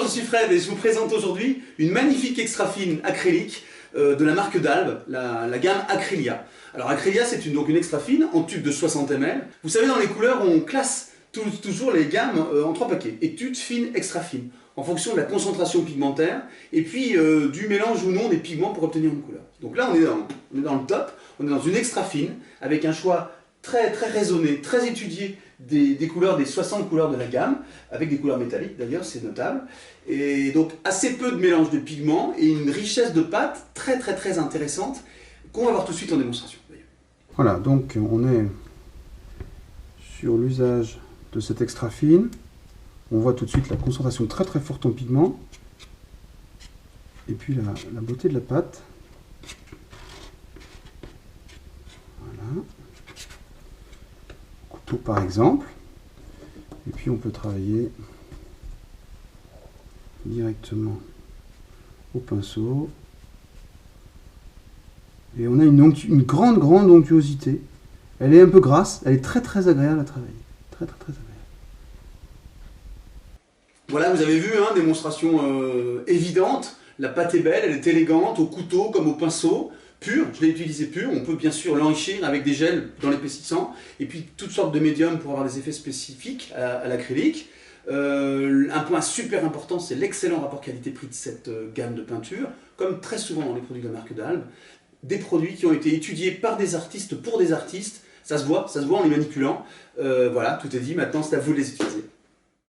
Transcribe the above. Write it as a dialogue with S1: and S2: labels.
S1: je suis Fred et je vous présente aujourd'hui une magnifique extra fine acrylique de la marque d'Albe, la gamme Acrylia. Alors Acrylia, c'est donc une extra fine en tube de 60 ml. Vous savez, dans les couleurs, on classe toujours les gammes en 3 paquets. Étude, fine, extra fine, en fonction de la concentration pigmentaire et puis du mélange ou non des pigments pour obtenir une couleur. Donc là, on est dans le top, on est dans une extra fine avec un choix très raisonné, très étudié des couleurs, des 60 couleurs de la gamme, avec des couleurs métalliques d'ailleurs, c'est notable. Et donc assez peu de mélange de pigments et une richesse de pâte très intéressante qu'on va voir tout de suite en démonstration.
S2: Voilà, donc on est sur l'usage de cette extra fine. On voit tout de suite la concentration très forte en pigments. Et puis la beauté de la pâte. Voilà. Couteau par exemple. Et puis on peut travailler directement au pinceau. Et on a une grande onctuosité. Elle est un peu grasse, elle est très agréable à travailler. Très agréable.
S1: Voilà, vous avez vu, hein, démonstration évidente. La pâte est belle, elle est élégante, au couteau comme au pinceau. Pur, je l'ai utilisé pur. On peut bien sûr l'enrichir avec des gels dans l'épaississant. Et puis toutes sortes de médiums pour avoir des effets spécifiques à l'acrylique. Un point super important, c'est l'excellent rapport qualité-prix de cette gamme de peinture. Comme très souvent dans les produits de la marque d'Albe. Des produits qui ont été étudiés par des artistes pour des artistes. Ça se voit en les manipulant. Voilà, tout est dit. Maintenant, c'est à vous de les utiliser.